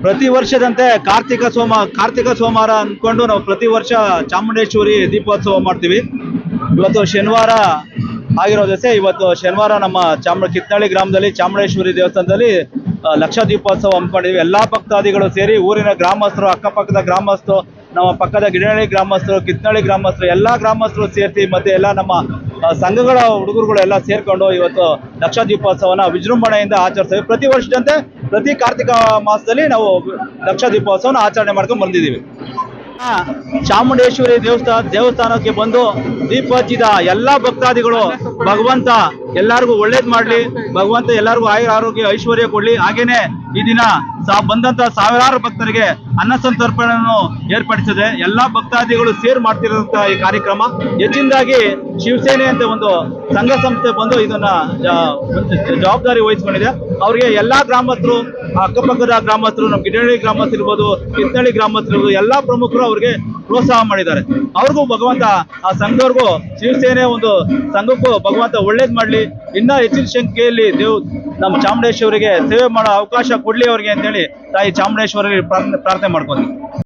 ಪ್ರತಿ ವರ್ಷದಂತೆ ಕಾರ್ತಿಕ ಸೋಮವಾರ ಅಂದ್ಕೊಂಡು ನಾವು ಪ್ರತಿ ವರ್ಷ ಚಾಮುಂಡೇಶ್ವರಿ ದೀಪೋತ್ಸವ ಮಾಡ್ತೀವಿ. ಇವತ್ತು ಶನಿವಾರ ಆಗಿರೋ ದಿವಸ ಇವತ್ತು ಶನಿವಾರ ನಮ್ಮ ಕಿತ್ನಳ್ಳಿ ಗ್ರಾಮದಲ್ಲಿ ಚಾಮುಂಡೇಶ್ವರಿ ದೇವಸ್ಥಾನದಲ್ಲಿ ಲಕ್ಷ ದೀಪೋತ್ಸವ ಹಮ್ಮಿಕೊಂಡಿದ್ವಿ. ಎಲ್ಲಾ ಭಕ್ತಾದಿಗಳು ಸೇರಿ ಊರಿನ ಗ್ರಾಮಸ್ಥರು, ಅಕ್ಕಪಕ್ಕದ ಗ್ರಾಮಸ್ಥರು, ನಮ್ಮ ಪಕ್ಕದ ಗಿಡಹಳ್ಳಿ ಗ್ರಾಮಸ್ಥರು, ಕಿತ್ನಳ್ಳಿ ಗ್ರಾಮಸ್ಥರು, ಎಲ್ಲಾ ಗ್ರಾಮಸ್ಥರು ಸೇರ್ತಿ ಮತ್ತೆ ಎಲ್ಲ ನಮ್ಮ ಸಂಘಗಳ ಹುಡುಗರುಗಳು ಎಲ್ಲ ಸೇರ್ಕೊಂಡು ಇವತ್ತು ಲಕ್ಷ ದೀಪೋತ್ಸವನ ವಿಜೃಂಭಣೆಯಿಂದ ಆಚರಿಸ್ತೇವೆ. ಪ್ರತಿ ವರ್ಷದಂತೆ ಪ್ರತಿ ಕಾರ್ತಿಕ ಮಾಸದಲ್ಲಿ ನಾವು ಲಕ್ಷ ದೀಪೋತ್ಸವನ ಆಚರಣೆ ಮಾಡ್ಕೊಂಡು ಬಂದಿದ್ದೀವಿ. ಚಾಮುಂಡೇಶ್ವರಿ ದೇವಸ್ಥಾನಕ್ಕೆ ಬಂದು ದೀಪ ಹಚ್ಚಿದ ಎಲ್ಲಾ ಭಕ್ತಾದಿಗಳು ಭಗವಂತ ಎಲ್ಲರಿಗೂ ಒಳ್ಳೇದ್ ಮಾಡ್ಲಿ, ಭಗವಂತ ಎಲ್ಲರಿಗೂ ಆರೋಗ್ಯ ಐಶ್ವರ್ಯ ಕೊಡ್ಲಿ. ಹಾಗೇನೆ ಈ ದಿನ ಬಂದಂತ ಸಾವಿರಾರು ಭಕ್ತರಿಗೆ ಅನ್ನ ಸಂತರ್ಪಣೆಯನ್ನು ಏರ್ಪಡಿಸಿದೆ. ಎಲ್ಲಾ ಭಕ್ತಾದಿಗಳು ಸೇರ್ ಮಾಡ್ತಿರೋಂತ ಈ ಕಾರ್ಯಕ್ರಮ ಹೆಚ್ಚಿನದಾಗಿ ಶಿವಸೇನೆ ಅಂತ ಒಂದು ಸಂಘ ಸಂಸ್ಥೆ ಬಂದು ಇದನ್ನ ಜವಾಬ್ದಾರಿ ವಹಿಸ್ಕೊಂಡಿದೆ. ಅವ್ರಿಗೆ ಎಲ್ಲಾ ಗ್ರಾಮಸ್ಥರು, ಅಕ್ಕಪಕ್ಕದ ಗ್ರಾಮಸ್ಥರು, ನಮ್ಮ ಗಿಡಹಳ್ಳಿ ಗ್ರಾಮಸ್ಥರು ಇರ್ಬೋದು, ಕಿತ್ನಳ್ಳಿ ಗ್ರಾಮಸ್ಥರು ಇರ್ಬೋದು, ಎಲ್ಲಾ ಪ್ರಮುಖರು ಅವ್ರಿಗೆ ಪ್ರೋತ್ಸಾಹ ಮಾಡಿದ್ದಾರೆ. ಅವ್ರಿಗೂ ಭಗವಂತ, ಆ ಸಂಘದವ್ರಿಗೂ, ಶಿವಸೇನೆ ಒಂದು ಸಂಘಕ್ಕೂ ಭಗವಂತ ಒಳ್ಳೇದ್ ಮಾಡ್ಲಿ, ಇನ್ನ ಹೆಚ್ಚಿನ ಸಂಖ್ಯೆಯಲ್ಲಿ ನಮ್ಮ ಚಾಮುಂಡೇಶ್ವರಿಗೆ ಸೇವೆ ಮಾಡೋ ಅವಕಾಶ ಕೊಡ್ಲಿ ಅವ್ರಿಗೆ ಅಂತೇಳಿ ತಾಯಿ ಚಾಮುಂಡೇಶ್ವರಿಗೆ ಪ್ರಾರ್ಥನೆ ಮಾಡ್ಕೊಂತೀವಿ.